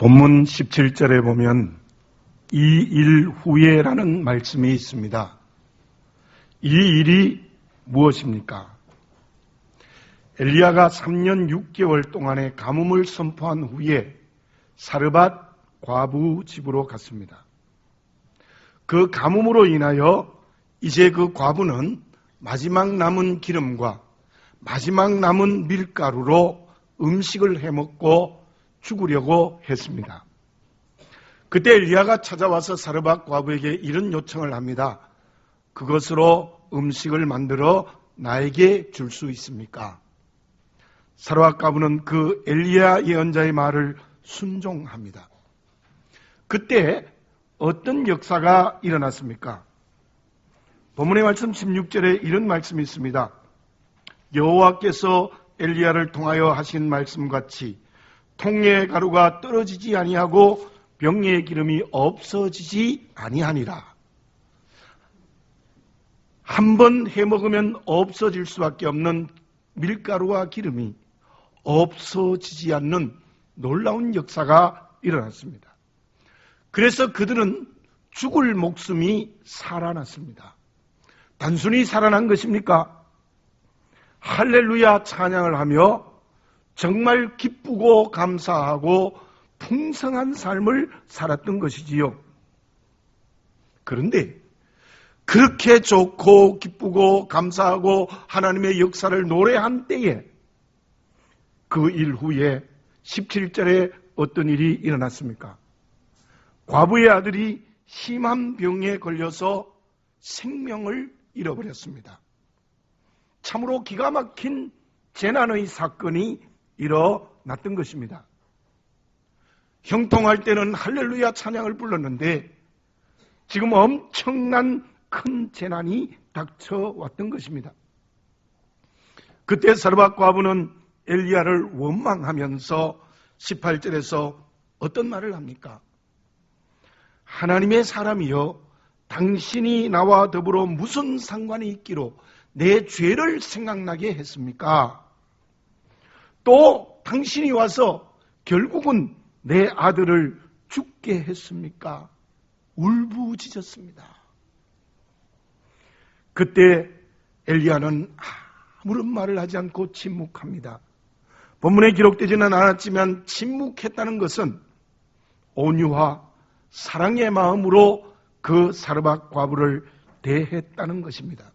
본문 17절에 보면 이 일 후에라는 말씀이 있습니다. 이 일이 무엇입니까? 엘리야가 3년 6개월 동안의 가뭄을 선포한 후에 사르밧 과부 집으로 갔습니다. 그 가뭄으로 인하여 이제 그 과부는 마지막 남은 기름과 마지막 남은 밀가루로 음식을 해먹고 죽으려고 했습니다. 그때 엘리야가 찾아와서 사르밧 과부에게 이런 요청을 합니다. 그것으로 음식을 만들어 나에게 줄 수 있습니까? 사르밧 과부는 그 엘리야 예언자의 말을 순종합니다. 그때 어떤 역사가 일어났습니까? 본문의 말씀 16절에 이런 말씀이 있습니다. 여호와께서 엘리야를 통하여 하신 말씀같이 통의 가루가 떨어지지 아니하고 병의 기름이 없어지지 아니하니라. 한 번 해먹으면 없어질 수밖에 없는 밀가루와 기름이 없어지지 않는 놀라운 역사가 일어났습니다. 그래서 그들은 죽을 목숨이 살아났습니다. 단순히 살아난 것입니까? 할렐루야 찬양을 하며 정말 기쁘고 감사하고 풍성한 삶을 살았던 것이지요. 그런데 그렇게 좋고 기쁘고 감사하고 하나님의 역사를 노래한 때에 그 일 후에 17절에 어떤 일이 일어났습니까? 과부의 아들이 심한 병에 걸려서 생명을 잃어버렸습니다. 참으로 기가 막힌 재난의 사건이 일어났던 것입니다. 형통할 때는 할렐루야 찬양을 불렀는데 지금 엄청난 큰 재난이 닥쳐왔던 것입니다. 그때 사르밧 과부는 엘리야를 원망하면서 18절에서 어떤 말을 합니까? 하나님의 사람이여, 당신이 나와 더불어 무슨 상관이 있기로 내 죄를 생각나게 했습니까? 또 당신이 와서 결국은 내 아들을 죽게 했습니까? 울부짖었습니다. 그때 엘리야는 아무런 말을 하지 않고 침묵합니다. 본문에 기록되지는 않았지만 침묵했다는 것은 온유와 사랑의 마음으로 그 사르밧 과부를 대했다는 것입니다.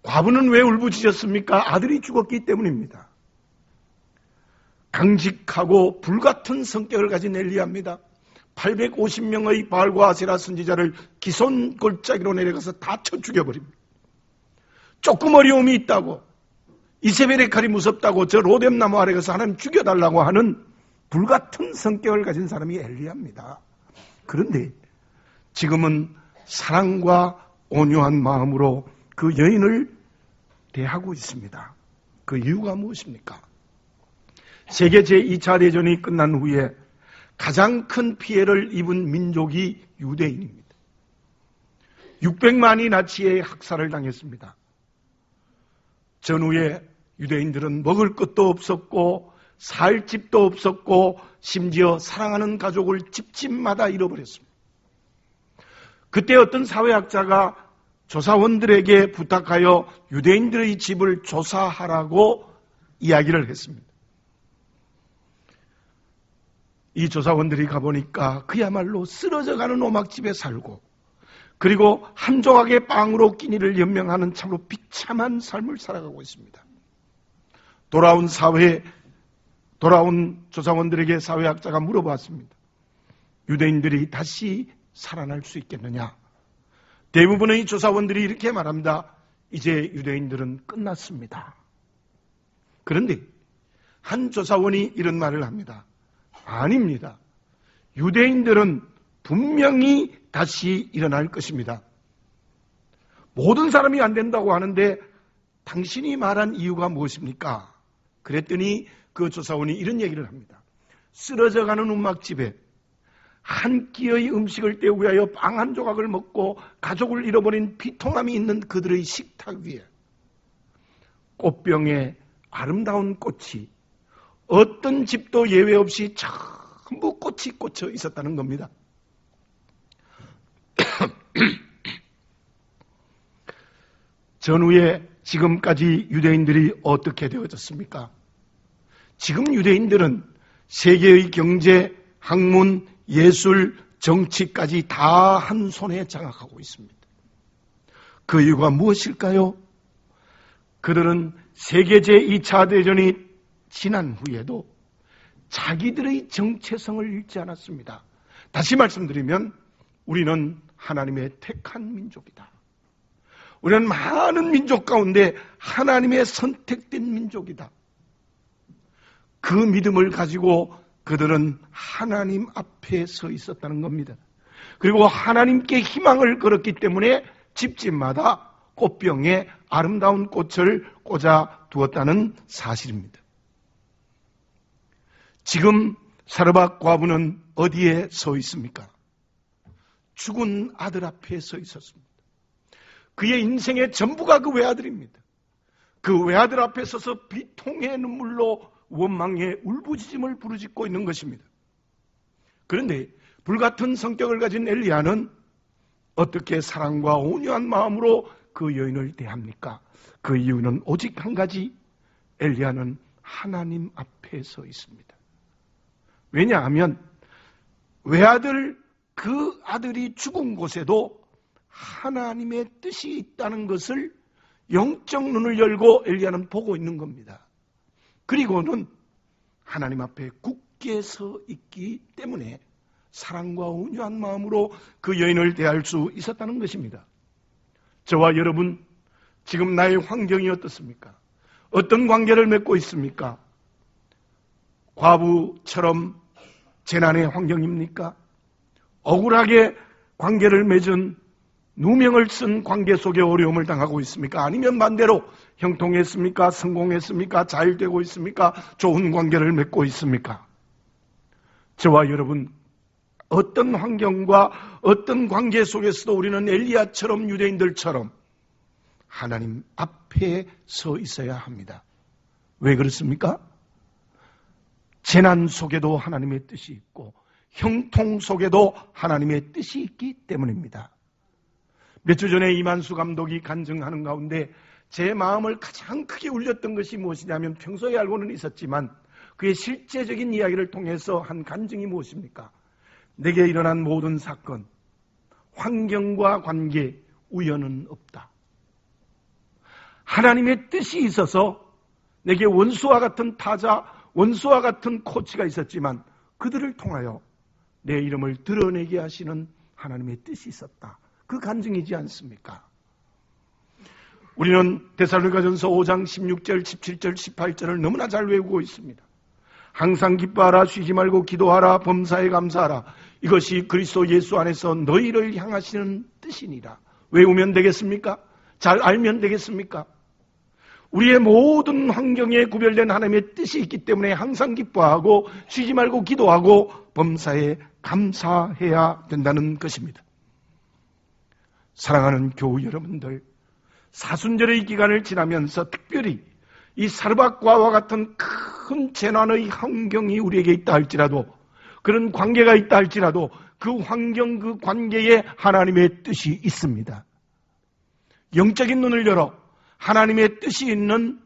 과부는 왜 울부짖었습니까? 아들이 죽었기 때문입니다. 강직하고 불같은 성격을 가진 엘리야입니다. 850명의 바알과 아세라 선지자를 기손 골짜기로 내려가서 다 쳐 죽여버립니다. 조금 어려움이 있다고, 이세벨의 칼이 무섭다고 저 로뎀나무 아래 가서 하나님 죽여달라고 하는 불같은 성격을 가진 사람이 엘리야입니다. 그런데 지금은 사랑과 온유한 마음으로 그 여인을 대하고 있습니다. 그 이유가 무엇입니까? 세계 제2차 대전이 끝난 후에 가장 큰 피해를 입은 민족이 유대인입니다. 600만이 나치의 학살을 당했습니다. 전후에 유대인들은 먹을 것도 없었고 살 집도 없었고 심지어 사랑하는 가족을 집집마다 잃어버렸습니다. 그때 어떤 사회학자가 조사원들에게 부탁하여 유대인들의 집을 조사하라고 이야기를 했습니다. 이 조사원들이 가보니까 그야말로 쓰러져가는 오막집에 살고, 그리고 한 조각의 빵으로 끼니를 연명하는 참으로 비참한 삶을 살아가고 있습니다. 돌아온 조사원들에게 사회학자가 물어봤습니다. 유대인들이 다시 살아날 수 있겠느냐? 대부분의 조사원들이 이렇게 말합니다. 이제 유대인들은 끝났습니다. 그런데 한 조사원이 이런 말을 합니다. 아닙니다. 유대인들은 분명히 다시 일어날 것입니다. 모든 사람이 안 된다고 하는데 당신이 말한 이유가 무엇입니까? 그랬더니 그 조사원이 이런 얘기를 합니다. 쓰러져가는 움막집에 한 끼의 음식을 때우기 위하여 빵 한 조각을 먹고 가족을 잃어버린 비통함이 있는 그들의 식탁 위에 꽃병에 아름다운 꽃이 어떤 집도 예외 없이 전부 꽃이 꽂혀 있었다는 겁니다. 전후에 지금까지 유대인들이 어떻게 되어졌습니까? 지금 유대인들은 세계의 경제, 학문, 예술, 정치까지 다 한 손에 장악하고 있습니다. 그 이유가 무엇일까요? 그들은 세계 제2차 대전이 지난 후에도 자기들의 정체성을 잃지 않았습니다. 다시 말씀드리면 우리는 하나님의 택한 민족이다. 우리는 많은 민족 가운데 하나님의 선택된 민족이다. 그 믿음을 가지고 그들은 하나님 앞에 서 있었다는 겁니다. 그리고 하나님께 희망을 걸었기 때문에 집집마다 꽃병에 아름다운 꽃을 꽂아 두었다는 사실입니다. 지금 사르밧 과부는 어디에 서 있습니까? 죽은 아들 앞에 서 있었습니다. 그의 인생의 전부가 그 외아들입니다. 그 외아들 앞에 서서 비통의 눈물로 원망의 울부짖음을 부르짖고 있는 것입니다. 그런데 불같은 성격을 가진 엘리야는 어떻게 사랑과 온유한 마음으로 그 여인을 대합니까? 그 이유는 오직 한 가지, 엘리야는 하나님 앞에 서 있습니다. 왜냐하면 외아들, 그 아들이 죽은 곳에도 하나님의 뜻이 있다는 것을 영적 눈을 열고 엘리야는 보고 있는 겁니다. 그리고는 하나님 앞에 굳게 서 있기 때문에 사랑과 온유한 마음으로 그 여인을 대할 수 있었다는 것입니다. 저와 여러분, 지금 나의 환경이 어떻습니까? 어떤 관계를 맺고 있습니까? 과부처럼 재난의 환경입니까? 억울하게 관계를 맺은 누명을 쓴 관계 속에 어려움을 당하고 있습니까? 아니면 반대로 형통했습니까? 성공했습니까? 잘 되고 있습니까? 좋은 관계를 맺고 있습니까? 저와 여러분, 어떤 환경과 어떤 관계 속에서도 우리는 엘리야처럼 유대인들처럼 하나님 앞에 서 있어야 합니다. 왜 그렇습니까? 재난 속에도 하나님의 뜻이 있고 형통 속에도 하나님의 뜻이 있기 때문입니다. 몇 주 전에 이만수 감독이 간증하는 가운데 제 마음을 가장 크게 울렸던 것이 무엇이냐면, 평소에 알고는 있었지만 그의 실제적인 이야기를 통해서 한 간증이 무엇입니까? 내게 일어난 모든 사건, 환경과 관계, 우연은 없다. 하나님의 뜻이 있어서 내게 원수와 같은 타자, 원수와 같은 코치가 있었지만 그들을 통하여 내 이름을 드러내게 하시는 하나님의 뜻이 있었다. 그 간증이지 않습니까? 우리는 데살로니가전서 5장 16절, 17절, 18절을 너무나 잘 외우고 있습니다. 항상 기뻐하라, 쉬지 말고 기도하라, 범사에 감사하라. 이것이 그리스도 예수 안에서 너희를 향하시는 뜻이니라. 외우면 되겠습니까? 잘 알면 되겠습니까? 우리의 모든 환경에 구별된 하나님의 뜻이 있기 때문에 항상 기뻐하고 쉬지 말고 기도하고 범사에 감사해야 된다는 것입니다. 사랑하는 교우 여러분들, 사순절의 기간을 지나면서 특별히 이 사르밧과와 같은 큰 재난의 환경이 우리에게 있다 할지라도, 그런 관계가 있다 할지라도 그 환경, 그 관계에 하나님의 뜻이 있습니다. 영적인 눈을 열어 하나님의 뜻이 있는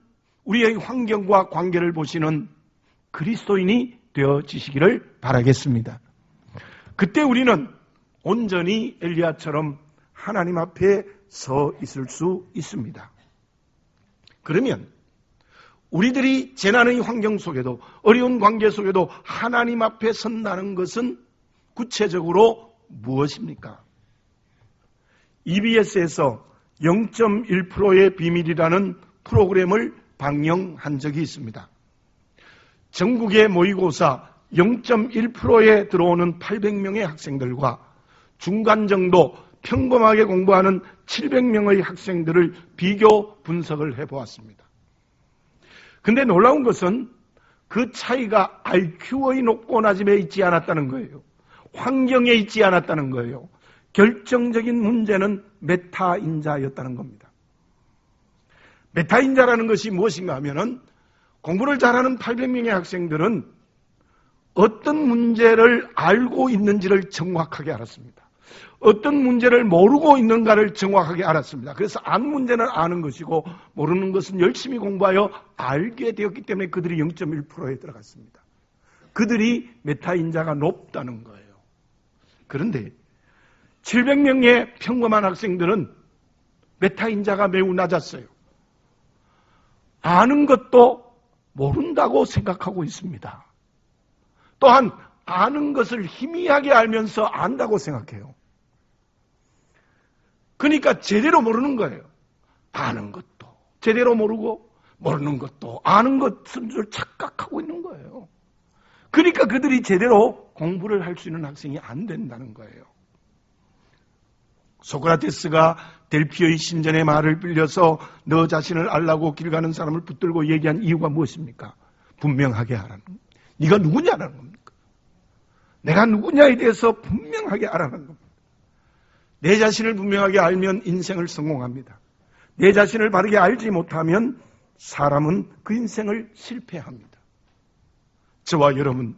우리의 환경과 관계를 보시는 그리스도인이 되어지시기를 바라겠습니다. 그때 우리는 온전히 엘리야처럼 하나님 앞에 서 있을 수 있습니다. 그러면 우리들이 재난의 환경 속에도, 어려운 관계 속에도 하나님 앞에 선다는 것은 구체적으로 무엇입니까? EBS에서 0.1%의 비밀이라는 프로그램을 방영한 적이 있습니다. 전국의 모의고사 0.1%에 들어오는 800명의 학생들과 중간 정도 평범하게 공부하는 700명의 학생들을 비교 분석을 해보았습니다. 근데 놀라운 것은 그 차이가 IQ의 높고 낮음에 있지 않았다는 거예요. 환경에 있지 않았다는 거예요. 결정적인 문제는 메타인자였다는 겁니다. 메타인자라는 것이 무엇인가 하면은, 공부를 잘하는 800명의 학생들은 어떤 문제를 알고 있는지를 정확하게 알았습니다. 어떤 문제를 모르고 있는가를 정확하게 알았습니다. 그래서 아는 문제는 아는 것이고 모르는 것은 열심히 공부하여 알게 되었기 때문에 그들이 0.1%에 들어갔습니다. 그들이 메타인자가 높다는 거예요. 그런데 700명의 평범한 학생들은 메타인자가 매우 낮았어요. 아는 것도 모른다고 생각하고 있습니다. 또한 아는 것을 희미하게 알면서 안다고 생각해요. 그러니까 제대로 모르는 거예요. 아는 것도 제대로 모르고 모르는 것도 아는 것인 줄 착각하고 있는 거예요. 그러니까 그들이 제대로 공부를 할 수 있는 학생이 안 된다는 거예요. 소크라테스가 델피오의 신전의 말을 빌려서 너 자신을 알라고 길 가는 사람을 붙들고 얘기한 이유가 무엇입니까? 분명하게 하라는 겁니다. 네가 누구냐라는 겁니까? 내가 누구냐에 대해서 분명하게 알아라는 겁니다. 내 자신을 분명하게 알면 인생을 성공합니다. 내 자신을 바르게 알지 못하면 사람은 그 인생을 실패합니다. 저와 여러분,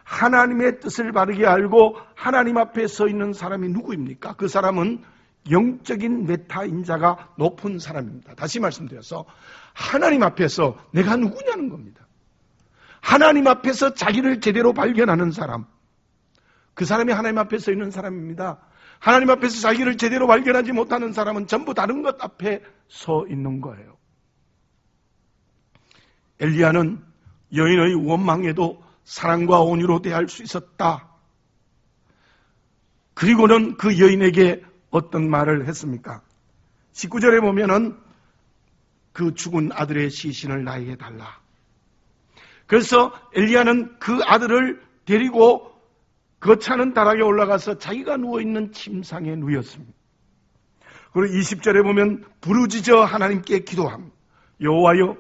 하나님의 뜻을 바르게 알고 하나님 앞에 서 있는 사람이 누구입니까? 그 사람은 영적인 메타인자가 높은 사람입니다. 다시 말씀드려서 하나님 앞에서 내가 누구냐는 겁니다. 하나님 앞에서 자기를 제대로 발견하는 사람, 그 사람이 하나님 앞에 서 있는 사람입니다. 하나님 앞에서 자기를 제대로 발견하지 못하는 사람은 전부 다른 것 앞에 서 있는 거예요. 엘리야는 여인의 원망에도 사랑과 온유로 대할 수 있었다. 그리고는 그 여인에게 어떤 말을 했습니까? 19절에 보면은 그 죽은 아들의 시신을 나에게 달라. 그래서 엘리야는 그 아들을 데리고 거차는 다락에 올라가서 자기가 누워있는 침상에 누웠습니다. 그리고 20절에 보면 부르짖어 하나님께 기도합니다. 여호와여,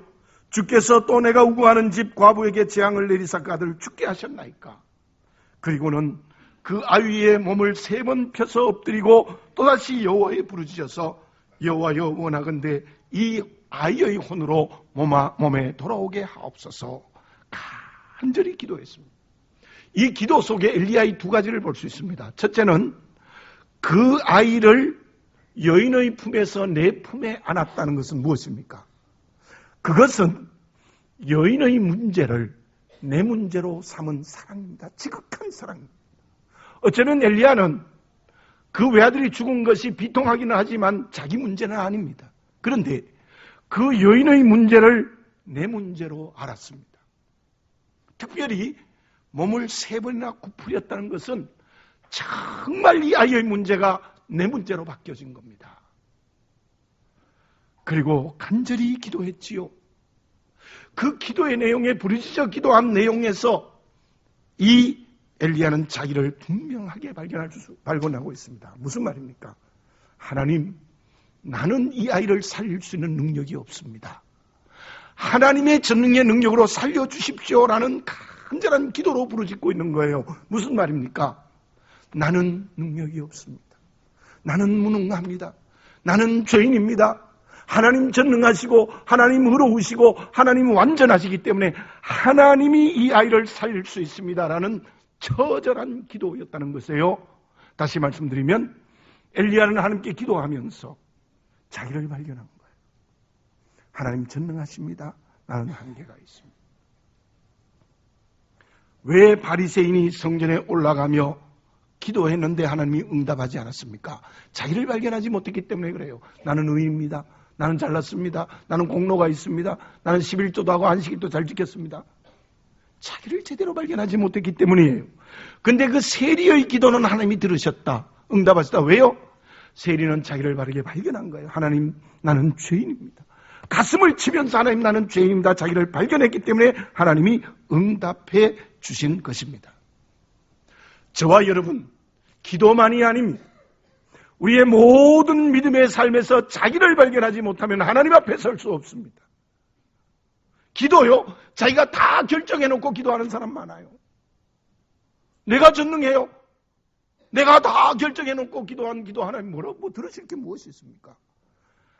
주께서 또 내가 우고하는 집 과부에게 재앙을 내리사 그 아들을 죽게 하셨나이까. 그리고는 그 아위의 몸을 3번 펴서 엎드리고 또다시 여호와에 부르짖어서 여호와여, 원하건대 이 아이의 혼으로 몸에 돌아오게 하옵소서 간절히 기도했습니다. 이 기도 속에 엘리야의 2가지를 볼 수 있습니다. 첫째는 그 아이를 여인의 품에서 내 품에 안았다는 것은 무엇입니까? 그것은 여인의 문제를 내 문제로 삼은 사랑입니다. 지극한 사랑입니다. 어쩌면 엘리야는 그 외아들이 죽은 것이 비통하기는 하지만 자기 문제는 아닙니다. 그런데 그 여인의 문제를 내 문제로 알았습니다. 특별히 몸을 3번이나 굽으렸다는 것은 정말 이 아이의 문제가 내 문제로 바뀌어진 겁니다. 그리고 간절히 기도했지요. 그 기도의 내용에 부르짖어 기도한 내용에서 이 엘리야는 자기를 분명하게 발견하고 있습니다. 무슨 말입니까? 하나님, 나는 이 아이를 살릴 수 있는 능력이 없습니다. 하나님의 전능의 능력으로 살려주십시오라는 간절한 기도로 부르짖고 있는 거예요. 무슨 말입니까? 나는 능력이 없습니다. 나는 무능합니다. 나는 죄인입니다. 하나님 전능하시고 하나님 의로우시고 하나님 완전하시기 때문에 하나님이 이 아이를 살릴 수 있습니다라는 처절한 기도였다는 것이에요. 다시 말씀드리면 엘리야는 하나님께 기도하면서 자기를 발견한 거예요. 하나님 전능하십니다. 나는 한계가 있습니다. 왜 바리새인이 성전에 올라가며 기도했는데 하나님이 응답하지 않았습니까? 자기를 발견하지 못했기 때문에 그래요. 나는 의인입니다. 나는 잘났습니다. 나는 공로가 있습니다. 나는 11조도 하고 안식일도 잘 지켰습니다. 자기를 제대로 발견하지 못했기 때문이에요. 근데 그 세리의 기도는 하나님이 들으셨다. 응답하셨다. 왜요? 세리는 자기를 바르게 발견한 거예요. 하나님, 나는 죄인입니다. 가슴을 치면서 하나님, 나는 죄인입니다. 자기를 발견했기 때문에 하나님이 응답해 주신 것입니다. 저와 여러분, 기도만이 아닙니다. 우리의 모든 믿음의 삶에서 자기를 발견하지 못하면 하나님 앞에 설 수 없습니다. 기도요, 자기가 다 결정해놓고 기도하는 사람 많아요. 내가 전능해요. 내가 다 결정해놓고 기도한 기도 하나님 뭐라고 들으실 게 무엇이 있습니까?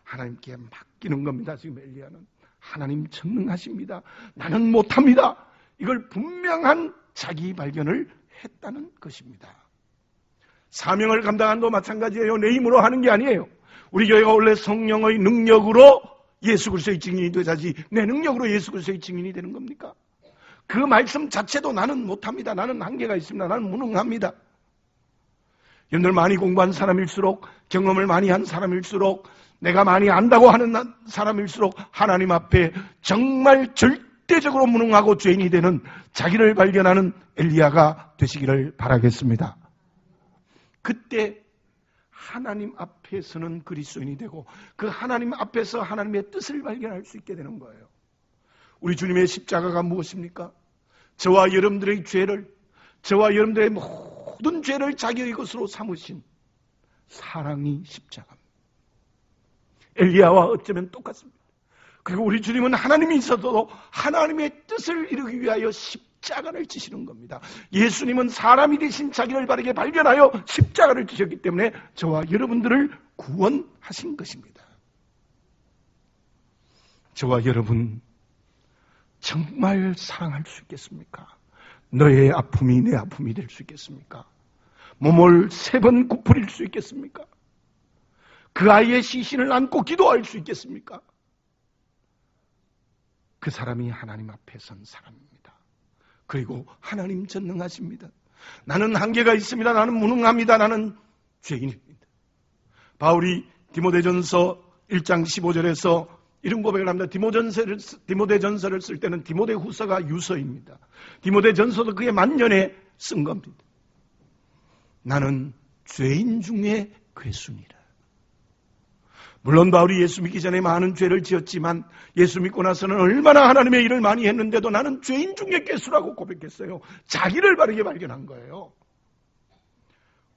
하나님께 맡기는 겁니다. 지금 엘리야는 하나님 전능하십니다. 나는 못합니다. 이걸 분명한 자기 발견을 했다는 것입니다. 사명을 감당한도 마찬가지예요. 내 힘으로 하는 게 아니에요. 우리 교회가 원래 성령의 능력으로 예수 그리스도의 증인이 되자지 내 능력으로 예수 그리스도의 증인이 되는 겁니까? 그 말씀 자체도 나는 못합니다. 나는 한계가 있습니다. 나는 무능합니다. 여러분들 많이 공부한 사람일수록, 경험을 많이 한 사람일수록, 내가 많이 안다고 하는 사람일수록 하나님 앞에 정말 절대적으로 무능하고 죄인이 되는 자기를 발견하는 엘리야가 되시기를 바라겠습니다. 그때 하나님 앞에서는 그리스도인이 되고 그 하나님 앞에서 하나님의 뜻을 발견할 수 있게 되는 거예요. 우리 주님의 십자가가 무엇입니까? 저와 여러분들의 죄를, 저와 여러분들의 모든 죄를 자기의 것으로 삼으신 사랑이 십자가입니다. 엘리야와 어쩌면 똑같습니다. 그리고 우리 주님은 하나님이 있어도 하나님의 뜻을 이루기 위하여 십자가를 지시는 겁니다. 예수님은 사람이 되신 자기를 바르게 발견하여 십자가를 지셨기 때문에 저와 여러분들을 구원하신 것입니다. 저와 여러분 정말 사랑할 수 있겠습니까? 너의 아픔이 내 아픔이 될 수 있겠습니까? 몸을 3번 구부릴 수 있겠습니까? 그 아이의 시신을 안고 기도할 수 있겠습니까? 그 사람이 하나님 앞에 선 사람입니다. 그리고 하나님 전능하십니다. 나는 한계가 있습니다. 나는 무능합니다. 나는 죄인입니다. 바울이 디모데전서 1장 15절에서 이런 고백을 합니다. 디모데전서를 쓸 때는 디모데후서가 유서입니다. 디모데전서도 그의 만년에 쓴 겁니다. 나는 죄인 중에 괴순이라. 물론 바울이 예수 믿기 전에 많은 죄를 지었지만 예수 믿고 나서는 얼마나 하나님의 일을 많이 했는데도 나는 죄인 중에 괴수라고 고백했어요. 자기를 바르게 발견한 거예요.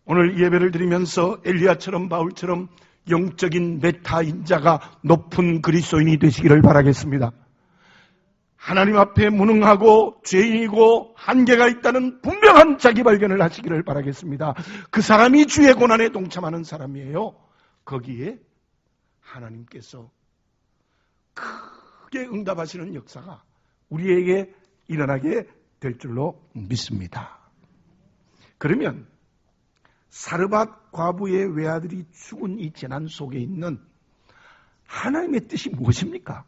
오늘 예배를 드리면서 엘리야처럼 바울처럼 영적인 메타인자가 높은 그리스도인이 되시기를 바라겠습니다. 하나님 앞에 무능하고 죄인이고 한계가 있다는 분명한 자기 발견을 하시기를 바라겠습니다. 그 사람이 주의 고난에 동참하는 사람이에요. 거기에 하나님께서 크게 응답하시는 역사가 우리에게 일어나게 될 줄로 믿습니다. 그러면 사르밧 과부의 외아들이 죽은 이 재난 속에 있는 하나님의 뜻이 무엇입니까?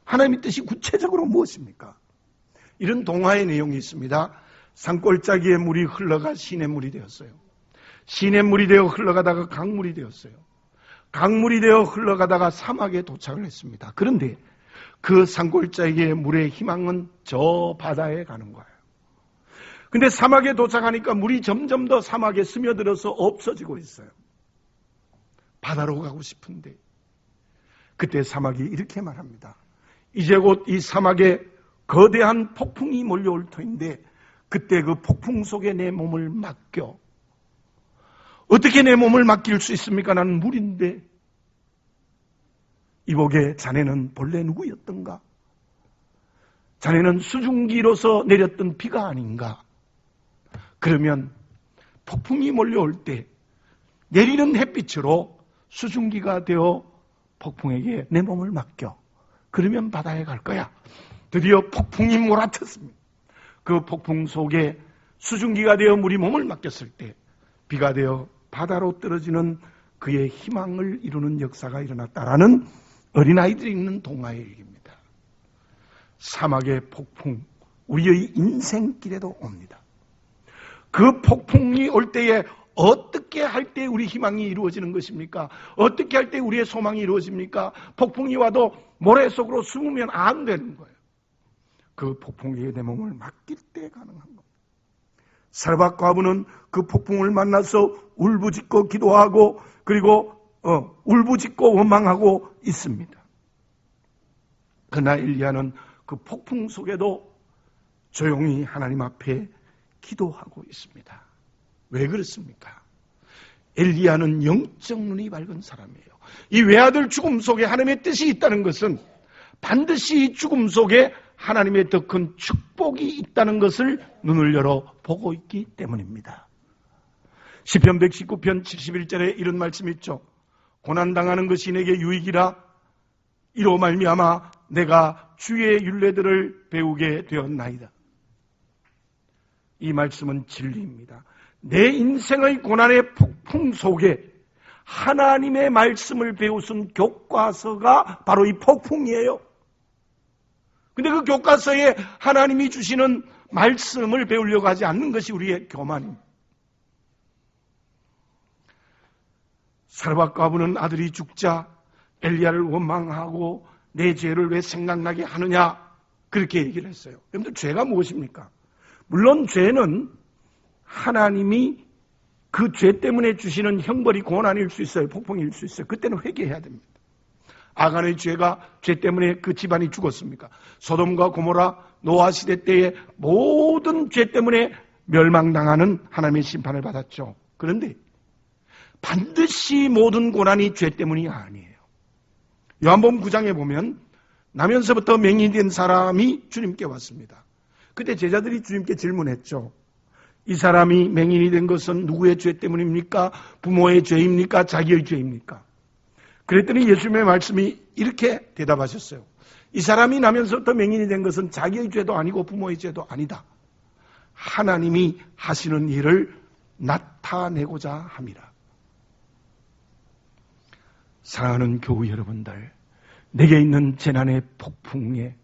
하나님의 뜻이 구체적으로 무엇입니까? 이런 동화의 내용이 있습니다. 산골짜기에 물이 흘러가 시냇물이 되었어요. 시냇물이 되어 흘러가다가 강물이 되었어요. 강물이 되어 흘러가다가 사막에 도착을 했습니다. 그런데 그 산골짜기의 물의 희망은 저 바다에 가는 거예요. 근데 사막에 도착하니까 물이 점점 더 사막에 스며들어서 없어지고 있어요. 바다로 가고 싶은데 그때 사막이 이렇게 말합니다. 이제 곧 이 사막에 거대한 폭풍이 몰려올 터인데 그때 그 폭풍 속에 내 몸을 맡겨. 어떻게 내 몸을 맡길 수 있습니까? 나는 물인데. 이복에 자네는 본래 누구였던가? 자네는 수증기로서 내렸던 비가 아닌가? 그러면 폭풍이 몰려올 때 내리는 햇빛으로 수증기가 되어 폭풍에게 내 몸을 맡겨. 그러면 바다에 갈 거야. 드디어 폭풍이 몰아쳤습니다. 그 폭풍 속에 수증기가 되어 물이 몸을 맡겼을 때 비가 되어 바다로 떨어지는 그의 희망을 이루는 역사가 일어났다라는 어린아이들이 읽는 동화의 얘기입니다. 사막의 폭풍, 우리의 인생길에도 옵니다. 그 폭풍이 올 때에 어떻게 할 때 우리 희망이 이루어지는 것입니까? 어떻게 할 때 우리의 소망이 이루어집니까? 폭풍이 와도 모래 속으로 숨으면 안 되는 거예요. 그 폭풍에 내 몸을 맡길 때 가능한 겁니다. 사르밧 과부는 그 폭풍을 만나서 울부짖고 기도하고 그리고 울부짖고 원망하고 있습니다. 그러나 엘리야는 그 폭풍 속에도 조용히 하나님 앞에 기도하고 있습니다. 왜 그렇습니까? 엘리야는 영적 눈이 밝은 사람이에요. 이 외아들 죽음 속에 하나님의 뜻이 있다는 것은 반드시 죽음 속에 하나님의 더 큰 축복이 있다는 것을 눈을 열어 보고 있기 때문입니다. 시편 119편 71절에 이런 말씀이 있죠. 고난당하는 것이 내게 유익이라 이로 말미암아 내가 주의 율례들을 배우게 되었나이다. 이 말씀은 진리입니다. 내 인생의 고난의 폭풍 속에 하나님의 말씀을 배우신 교과서가 바로 이 폭풍이에요. 근데 그 교과서에 하나님이 주시는 말씀을 배우려고 하지 않는 것이 우리의 교만입니다. 사르밧 과부는 아들이 죽자 엘리야를 원망하고 내 죄를 왜 생각나게 하느냐 그렇게 얘기를 했어요. 여러분들 죄가 무엇입니까? 물론 죄는 하나님이 그 죄 때문에 주시는 형벌이 고난일 수 있어요. 폭풍일 수 있어요. 그때는 회개해야 됩니다. 아간의 죄가 죄 때문에 그 집안이 죽었습니까? 소돔과 고모라 노아 시대 때에 모든 죄 때문에 멸망당하는 하나님의 심판을 받았죠. 그런데 반드시 모든 고난이 죄 때문이 아니에요. 요한복음 9장에 보면 나면서부터 맹인이 된 사람이 주님께 왔습니다. 그때 제자들이 주님께 질문했죠. 이 사람이 맹인이 된 것은 누구의 죄 때문입니까? 부모의 죄입니까? 자기의 죄입니까? 그랬더니 예수님의 말씀이 이렇게 대답하셨어요. 이 사람이 나면서부터 맹인이 된 것은 자기의 죄도 아니고 부모의 죄도 아니다. 하나님이 하시는 일을 나타내고자 함이라. 사랑하는 교우 여러분들, 내게 있는 재난의 폭풍에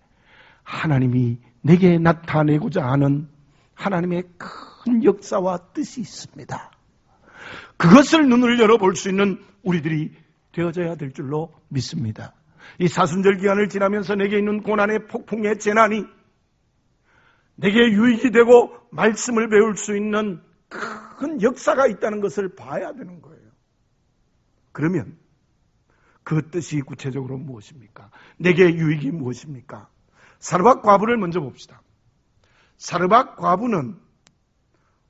하나님이 내게 나타내고자 하는 하나님의 큰 역사와 뜻이 있습니다. 그것을 눈을 열어볼 수 있는 우리들이 되어져야 될 줄로 믿습니다. 이 사순절 기간을 지나면서 내게 있는 고난의 폭풍의 재난이 내게 유익이 되고 말씀을 배울 수 있는 큰 역사가 있다는 것을 봐야 되는 거예요. 그러면 그 뜻이 구체적으로 무엇입니까? 내게 유익이 무엇입니까? 사르밧 과부를 먼저 봅시다. 사르밧 과부는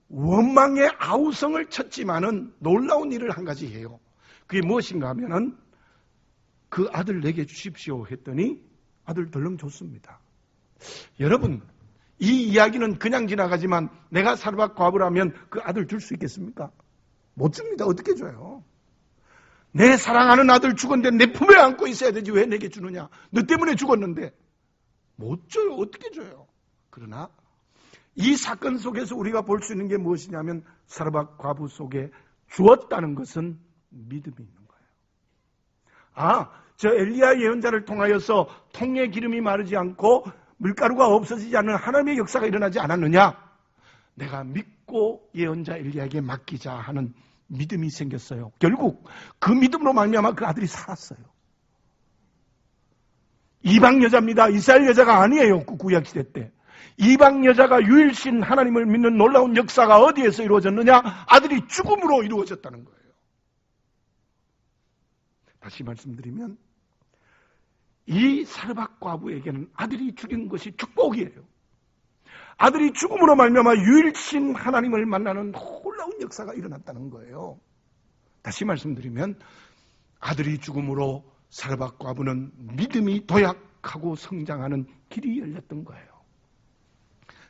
원망의 아우성을 쳤지만은 놀라운 일을 한 가지 해요. 그게 무엇인가 하면은 그 아들 내게 주십시오 했더니 아들 덜렁 줬습니다. 여러분, 이 이야기는 그냥 지나가지만 내가 사르밧 과부라면 그 아들 줄 수 있겠습니까? 못 줍니다. 어떻게 줘요? 내 사랑하는 아들 죽었는데 내 품에 안고 있어야 되지 왜 내게 주느냐? 너 때문에 죽었는데 못 줘요. 어떻게 줘요? 그러나 이 사건 속에서 우리가 볼 수 있는 게 무엇이냐면 사르밧 과부 속에 주었다는 것은 믿음이 있는 거예요. 저 엘리야 예언자를 통하여서 통에 기름이 마르지 않고 밀가루가 없어지지 않는 하나님의 역사가 일어나지 않았느냐? 내가 믿고 예언자 엘리야에게 맡기자 하는 믿음이 생겼어요. 결국 그 믿음으로 말미암아 그 아들이 살았어요. 이방 여자입니다. 이스라엘 여자가 아니에요. 구약시대 때. 이방 여자가 유일신 하나님을 믿는 놀라운 역사가 어디에서 이루어졌느냐? 아들이 죽음으로 이루어졌다는 거예요. 다시 말씀드리면 이 사르밧 과부에게는 아들이 죽인 것이 축복이에요. 아들이 죽음으로 말미암아 유일신 하나님을 만나는 놀라운 역사가 일어났다는 거예요. 다시 말씀드리면 아들이 죽음으로 사르밧 과부는 믿음이 도약하고 성장하는 길이 열렸던 거예요.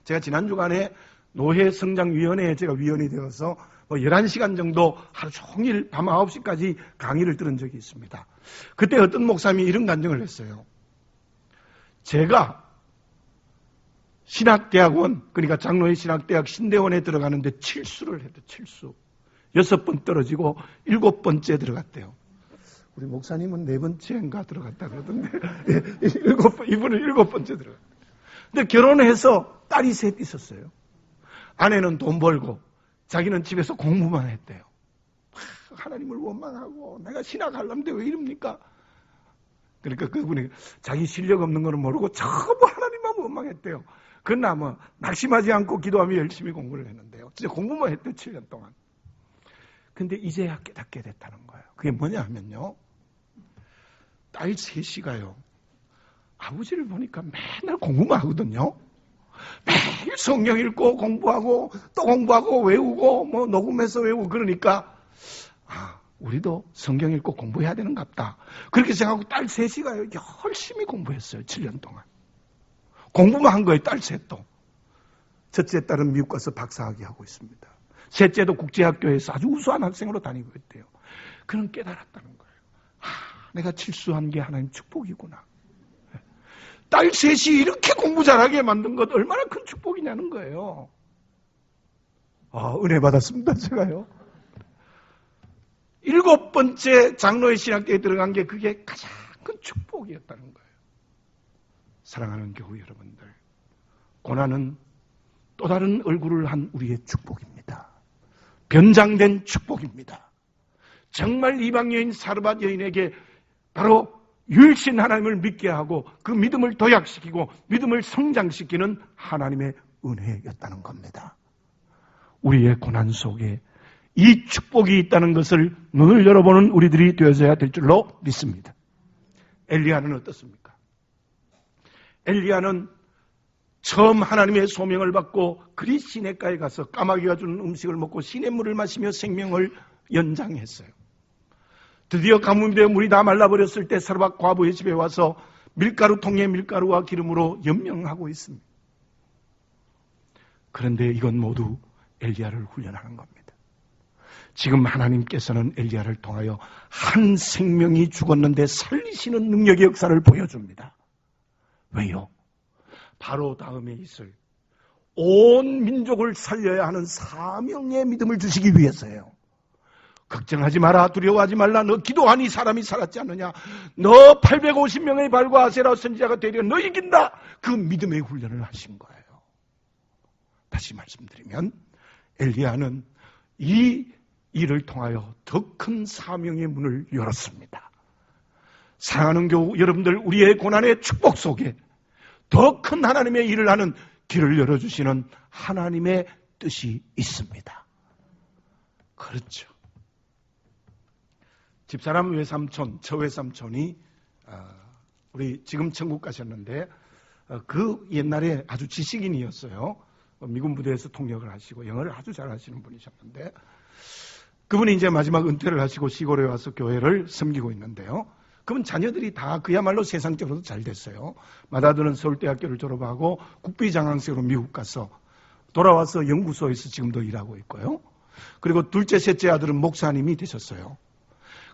제가 지난 주간에 노회 성장위원회에 제가 위원이 되어서 11시간 정도 하루 종일 밤 9시까지 강의를 들은 적이 있습니다. 그때 어떤 목사님이 이런 간증을 했어요. 제가 신학대학원, 그러니까 장로회 신학대학 신대원에 들어가는데 칠수를 해도 칠수. 6번 떨어지고 7번째 들어갔대요. 우리 목사님은 4번째인가 들어갔다 그러던데, 이분은 7번째 들어갔대요. 근데 결혼해서 딸이 셋 있었어요. 아내는 돈 벌고, 자기는 집에서 공부만 했대요. 하나님을 원망하고, 내가 신학하려는데 왜 이럽니까? 그러니까 그분이 자기 실력 없는 거는 모르고 전부 하나님만 원망했대요. 그러나 낙심하지 않고 기도하며 열심히 공부를 했는데요. 진짜 공부만 했대요, 7년 동안. 근데 이제야 깨닫게 됐다는 거예요. 그게 뭐냐 하면요. 딸 셋이가요. 아버지를 보니까 맨날 공부만 하거든요. 매일 성경 읽고 공부하고 또 공부하고 외우고 녹음해서 외우고 그러니까 우리도 성경 읽고 공부해야 되는갑다. 그렇게 생각하고 딸 셋이가요. 열심히 공부했어요. 7년 동안. 공부만 한 거예요. 딸 셋도. 첫째 딸은 미국 가서 박사학위 하고 있습니다. 셋째도 국제학교에서 아주 우수한 학생으로 다니고 있대요. 그는 깨달았다는 거예요. 내가 칠수한 게 하나님 축복이구나. 딸 셋이 이렇게 공부 잘하게 만든 것 얼마나 큰 축복이냐는 거예요. 은혜 받았습니다, 제가요. 7번째 장로의 신학교에 들어간 게 그게 가장 큰 축복이었다는 거예요. 사랑하는 교우 여러분들, 고난은 또 다른 얼굴을 한 우리의 축복입니다. 변장된 축복입니다. 정말 이방 여인 사르밧 여인에게 바로 유일신 하나님을 믿게 하고 그 믿음을 도약시키고 믿음을 성장시키는 하나님의 은혜였다는 겁니다. 우리의 고난 속에 이 축복이 있다는 것을 눈을 열어보는 우리들이 되어져야 될 줄로 믿습니다. 엘리야는 어떻습니까? 엘리야는 처음 하나님의 소명을 받고 그리 시냇가에 가서 까마귀가 주는 음식을 먹고 시냇물을 마시며 생명을 연장했어요. 드디어 가뭄되어 물이 다 말라버렸을 때 사르밧 과부의 집에 와서 밀가루 통에 밀가루와 기름으로 연명하고 있습니다. 그런데 이건 모두 엘리야를 훈련하는 겁니다. 지금 하나님께서는 엘리야를 통하여 한 생명이 죽었는데 살리시는 능력의 역사를 보여줍니다. 왜요? 바로 다음에 있을 온 민족을 살려야 하는 사명의 믿음을 주시기 위해서예요. 걱정하지 마라, 두려워하지 말라, 너 기도하니 사람이 살았지 않느냐, 너 850명의 발과 아세라 선지자가 되려 너 이긴다, 그 믿음의 훈련을 하신 거예요. 다시 말씀드리면 엘리야는 이 일을 통하여 더 큰 사명의 문을 열었습니다. 사랑하는 교우 여러분들, 우리의 고난의 축복 속에 더 큰 하나님의 일을 하는 길을 열어주시는 하나님의 뜻이 있습니다. 그렇죠. 집사람 외삼촌, 저 외삼촌이 우리 지금 천국 가셨는데 그 옛날에 아주 지식인이었어요. 미군 부대에서 통역을 하시고 영어를 아주 잘하시는 분이셨는데 그분이 이제 마지막 은퇴를 하시고 시골에 와서 교회를 섬기고 있는데요. 그분 자녀들이 다 그야말로 세상적으로도 잘 됐어요. 맏아들은 서울대학교를 졸업하고 국비장학생으로 미국 가서 돌아와서 연구소에서 지금도 일하고 있고요. 그리고 둘째, 셋째 아들은 목사님이 되셨어요.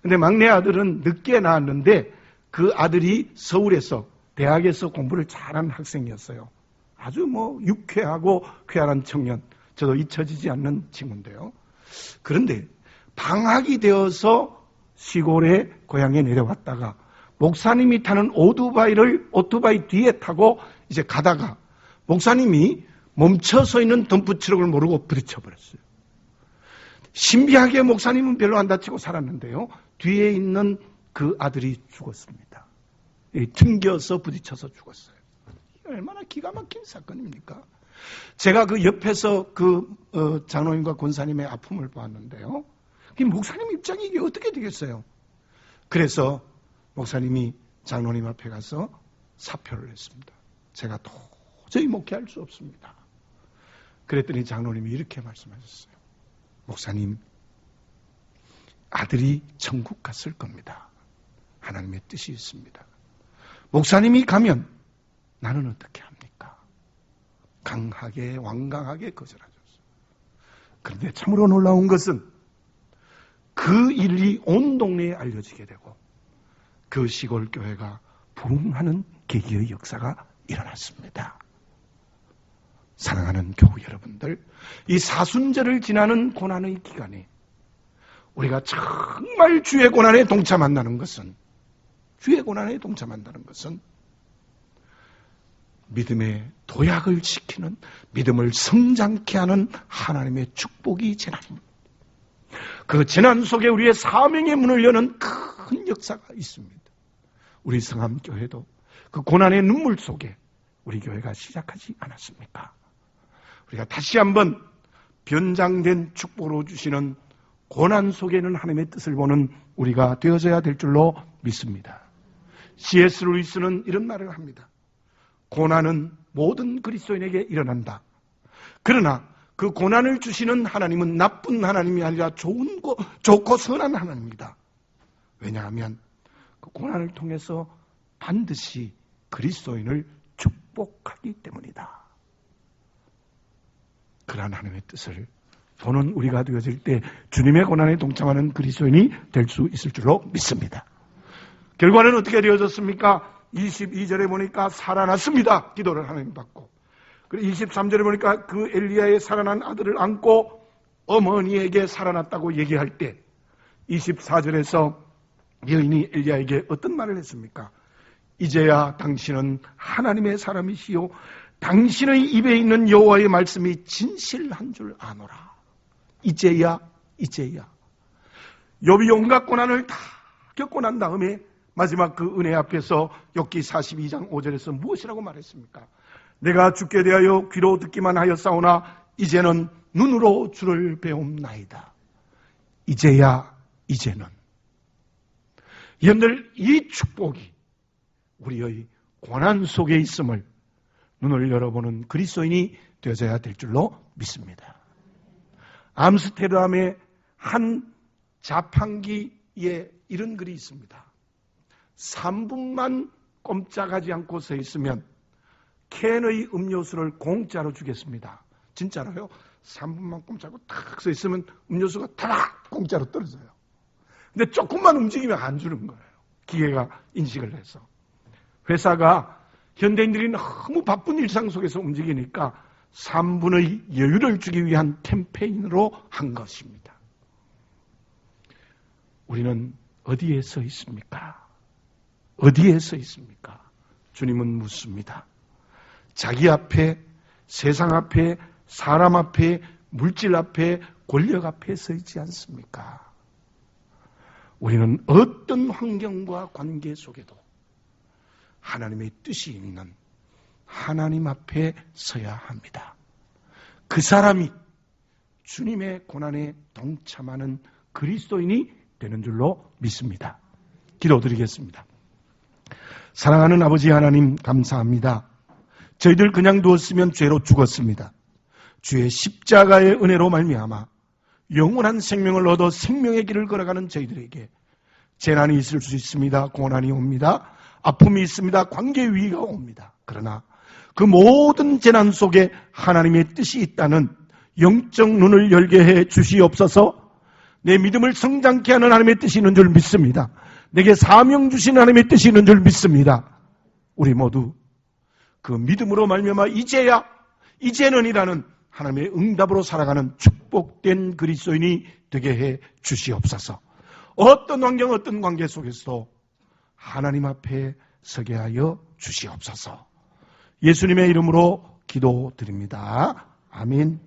근데 막내 아들은 늦게 낳았는데 그 아들이 서울에서 대학에서 공부를 잘한 학생이었어요. 아주 유쾌하고 쾌활한 청년. 저도 잊혀지지 않는 친구인데요. 그런데 방학이 되어서 시골에 고향에 내려왔다가 목사님이 타는 오토바이 뒤에 타고 이제 가다가 목사님이 멈춰 서 있는 덤프트럭을 모르고 부딪혀버렸어요. 신비하게 목사님은 별로 안 다치고 살았는데요. 뒤에 있는 그 아들이 죽었습니다. 튕겨서 부딪혀서 죽었어요. 얼마나 기가 막힌 사건입니까? 제가 그 옆에서 장로님과 권사님의 아픔을 보았는데요. 목사님 입장이 이게 어떻게 되겠어요? 그래서 목사님이 장로님 앞에 가서 사표를 했습니다. 제가 도저히 목회할 수 없습니다. 그랬더니 장로님이 이렇게 말씀하셨어요. 목사님, 아들이 천국 갔을 겁니다. 하나님의 뜻이 있습니다. 목사님이 가면 나는 어떻게 합니까? 강하게 완강하게 거절하셨어요. 그런데 참으로 놀라운 것은 그 일이 온 동네에 알려지게 되고 그 시골 교회가 부흥하는 계기의 역사가 일어났습니다. 사랑하는 교우 여러분들, 이 사순절을 지나는 고난의 기간에 우리가 정말 주의 고난에 동참한다는 것은 믿음의 도약을 시키는, 믿음을 성장케 하는 하나님의 축복이 재난입니다. 그 재난 속에 우리의 사명의 문을 여는 큰 역사가 있습니다. 우리 성암교회도 그 고난의 눈물 속에 우리 교회가 시작하지 않았습니까? 우리가 다시 한번 변장된 축복으로 주시는 고난 속에는 하나님의 뜻을 보는 우리가 되어져야 될 줄로 믿습니다. C.S. 루이스는 이런 말을 합니다. 고난은 모든 그리스도인에게 일어난다. 그러나 그 고난을 주시는 하나님은 나쁜 하나님이 아니라 좋고 선한 하나님입니다. 왜냐하면 그 고난을 통해서 반드시 그리스도인을 축복하기 때문이다. 그러한 하나님의 뜻을 보는 우리가 되어질 때 주님의 고난에 동참하는 그리스도인이 될 수 있을 줄로 믿습니다. 결과는 어떻게 되어졌습니까? 22절에 보니까 살아났습니다. 기도를 하나님 받고. 그리고 23절에 보니까 그 엘리야의 살아난 아들을 안고 어머니에게 살아났다고 얘기할 때 24절에서 여인이 엘리야에게 어떤 말을 했습니까? 이제야 당신은 하나님의 사람이시요 당신의 입에 있는 여호와의 말씀이 진실한 줄 아노라. 이제야. 욥이 온갖 고난을 다 겪고 난 다음에 마지막 그 은혜 앞에서 욥기 42장 5절에서 무엇이라고 말했습니까? 내가 죽게 대하여 귀로 듣기만 하였사오나 이제는 눈으로 주를 배움나이다. 이제는 여러분들, 이 축복이 우리의 고난 속에 있음을 눈을 열어보는 그리스도인이 되어져야 될 줄로 믿습니다. 암스테르담의 한 자판기에 이런 글이 있습니다. 3분만 꼼짝하지 않고 서 있으면 캔의 음료수를 공짜로 주겠습니다. 진짜로요? 3분만 꼼짝하고 탁 서 있으면 음료수가 타락 공짜로 떨어져요. 근데 조금만 움직이면 안 주는 거예요. 기계가 인식을 해서. 회사가 현대인들이 너무 바쁜 일상 속에서 움직이니까 3분의 여유를 주기 위한 캠페인으로 한 것입니다. 우리는 어디에 서 있습니까? 어디에 서 있습니까? 주님은 묻습니다. 자기 앞에, 세상 앞에, 사람 앞에, 물질 앞에, 권력 앞에 서 있지 않습니까? 우리는 어떤 환경과 관계 속에도 하나님의 뜻이 있는 하나님 앞에 서야 합니다. 그 사람이 주님의 고난에 동참하는 그리스도인이 되는 줄로 믿습니다. 기도드리겠습니다. 사랑하는 아버지 하나님, 감사합니다. 저희들 그냥 두었으면 죄로 죽었습니다. 주의 십자가의 은혜로 말미암아 영원한 생명을 얻어 생명의 길을 걸어가는 저희들에게 재난이 있을 수 있습니다. 고난이 옵니다. 아픔이 있습니다. 관계 위기가 옵니다. 그러나 그 모든 재난 속에 하나님의 뜻이 있다는 영적 눈을 열게 해 주시옵소서. 내 믿음을 성장케 하는 하나님의 뜻이 있는 줄 믿습니다. 내게 사명 주신 하나님의 뜻이 있는 줄 믿습니다. 우리 모두 그 믿음으로 말미암아 이제는이라는 하나님의 응답으로 살아가는 축복된 그리스도인이 되게 해 주시옵소서. 어떤 환경, 어떤 관계 속에서도 하나님 앞에 서게 하여 주시옵소서. 예수님의 이름으로 기도드립니다. 아멘.